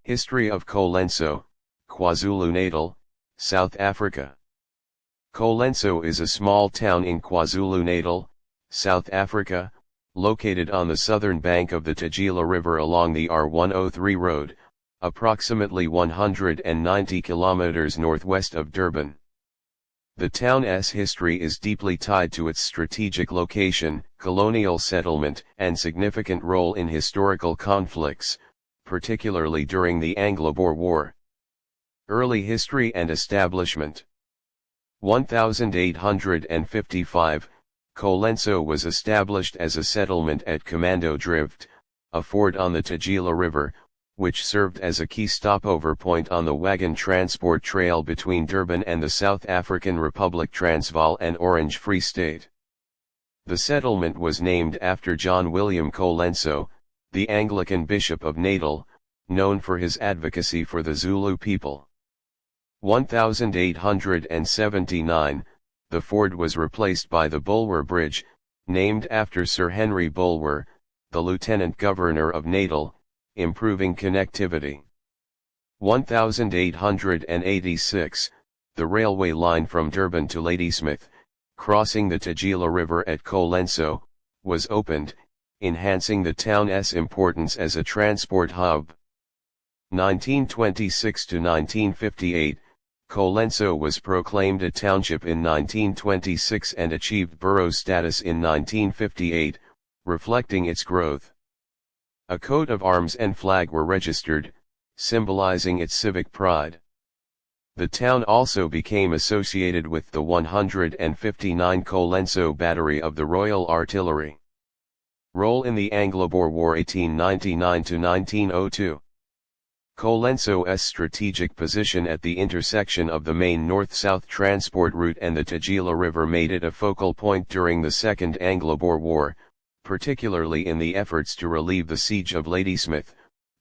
History of Colenso, KwaZulu-Natal, South Africa. Colenso is a small town in KwaZulu-Natal, South Africa, located on the southern bank of the Tugela River along the R103 road, approximately 190 kilometers northwest of Durban. The town's history is deeply tied to its strategic location, colonial settlement, and significant role in historical conflicts, particularly during the Anglo-Boer War. Early history and establishment. 1855, Colenso was established as a settlement at Commando Drift, a ford on the Tugela River, which served as a key stopover point on the wagon transport trail between Durban and the South African Republic Transvaal and Orange Free State. The settlement was named after John William Colenso, the Anglican Bishop of Natal, known for his advocacy for the Zulu people. 1879, the ford was replaced by the Bulwer Bridge, named after Sir Henry Bulwer, the Lieutenant Governor of Natal, improving connectivity. 1886, the railway line from Durban to Ladysmith, crossing the Tugela River at Colenso, was opened, enhancing the town's importance as a transport hub. 1926 to 1958, Colenso was proclaimed a township in 1926 and achieved borough status in 1958, reflecting its growth. A coat of arms and flag were registered, symbolizing its civic pride. The town also became associated with the 159 Colenso Battery of the Royal Artillery. Role in the Anglo-Boer War 1899 to 1902. Colenso's strategic position at the intersection of the main north-south transport route and the Tugela River made it a focal point during the Second Anglo-Boer War, particularly in the efforts to relieve the siege of Ladysmith,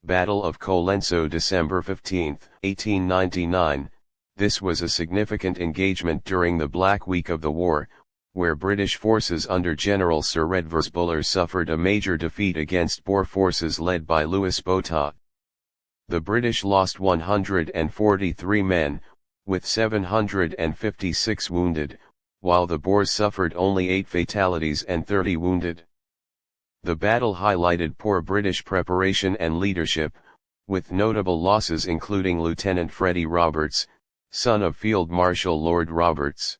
Battle of Colenso December 15, 1899. This was a significant engagement during the Black Week of the war, where British forces under General Sir Redvers Buller suffered a major defeat against Boer forces led by Louis Botha. The British lost 143 men, with 756 wounded, while the Boers suffered only 8 fatalities and 30 wounded. The battle highlighted poor British preparation and leadership, with notable losses including Lieutenant Freddie Roberts, son of Field Marshal Lord Roberts.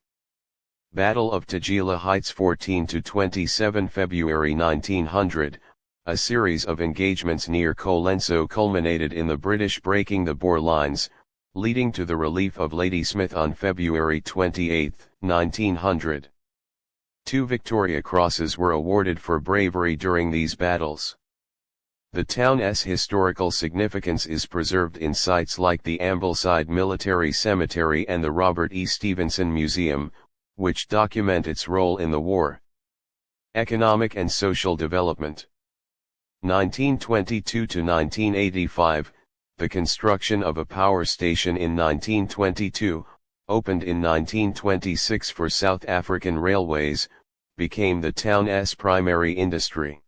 Battle of Tugela Heights 14 to 27 February 1900, a series of engagements near Colenso culminated in the British breaking the Boer lines, leading to the relief of Ladysmith on February 28, 1900. 2 Victoria Crosses were awarded for bravery during these battles. The town's historical significance is preserved in sites like the Ambleside Military Cemetery and the Robert E. Stevenson Museum, which document its role in the war. Economic and social development. 1922 to 1985, the construction of a power station in 1922, opened in 1926 for South African Railways, became the town's primary industry.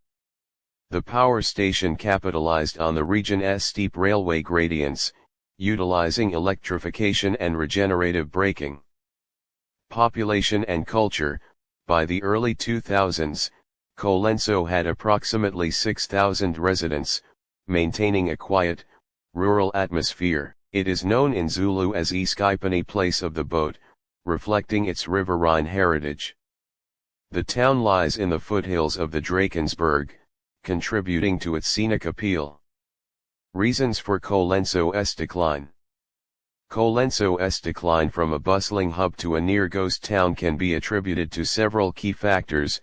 The power station capitalized on the region's steep railway gradients, utilizing electrification and regenerative braking. Population and culture. By the early 2000s, Colenso had approximately 6,000 residents, maintaining a quiet, rural atmosphere. It is known in Zulu as Iskipani Place of the Boat, reflecting its riverine heritage. The town lies in the foothills of the Drakensberg, contributing to its scenic appeal. Reasons for Colenso's decline. Colenso's decline from a bustling hub to a near-ghost town can be attributed to several key factors: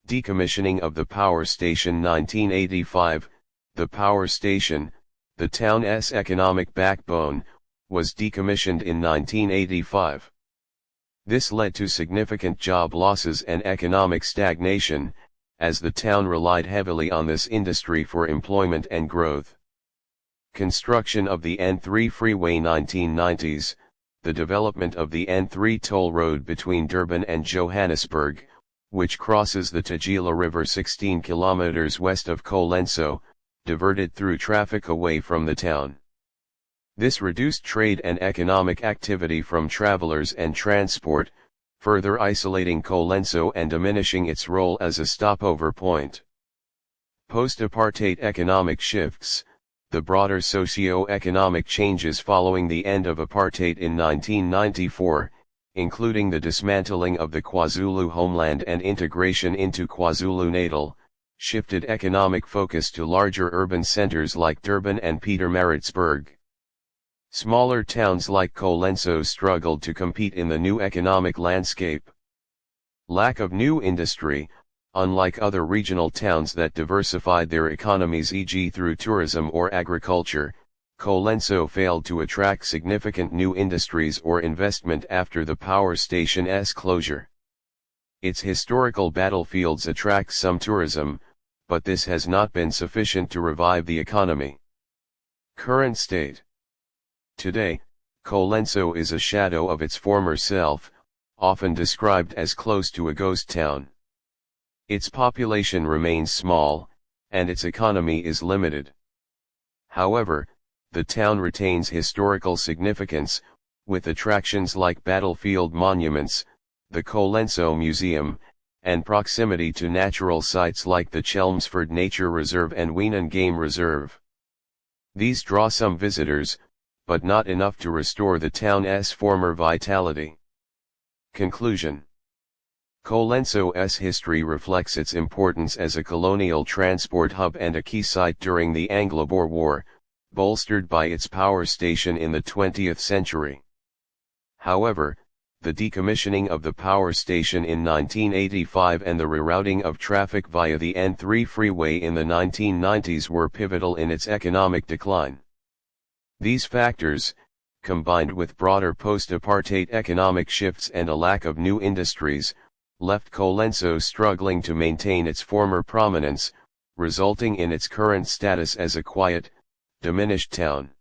decommissioning of the power station 1985, the power station, the town's economic backbone, was decommissioned in 1985. This led to significant job losses and economic stagnation, as the town relied heavily on this industry for employment and growth. Construction of the N3 freeway 1990s, the development of the N3 toll road between Durban and Johannesburg, which crosses the Tugela River 16 kilometers west of Colenso, diverted through traffic away from the town. This reduced trade and economic activity from travelers and transport, further isolating Colenso and diminishing its role as a stopover point. Post-apartheid economic shifts. The broader socio-economic changes following the end of apartheid in 1994, including the dismantling of the KwaZulu homeland and integration into KwaZulu-Natal, shifted economic focus to larger urban centers like Durban and Pietermaritzburg. Smaller towns like Colenso struggled to compete in the new economic landscape. Lack of new industry. Unlike other regional towns that diversified their economies, e.g. through tourism or agriculture, Colenso failed to attract significant new industries or investment after the power station's closure. Its historical battlefields attract some tourism, but this has not been sufficient to revive the economy. Current state. Today, Colenso is a shadow of its former self, often described as close to a ghost town. Its population remains small, and its economy is limited. However, the town retains historical significance, with attractions like battlefield monuments, the Colenso Museum, and proximity to natural sites like the Chelmsford Nature Reserve and Weenan Game Reserve. These draw some visitors, but not enough to restore the town's former vitality. Conclusion. Colenso's history reflects its importance as a colonial transport hub and a key site during the Anglo-Boer War, bolstered by its power station in the 20th century. However, the decommissioning of the power station in 1985 and the rerouting of traffic via the N3 freeway in the 1990s were pivotal in its economic decline. These factors, combined with broader post-apartheid economic shifts and a lack of new industries, left Colenso struggling to maintain its former prominence, resulting in its current status as a quiet, diminished town.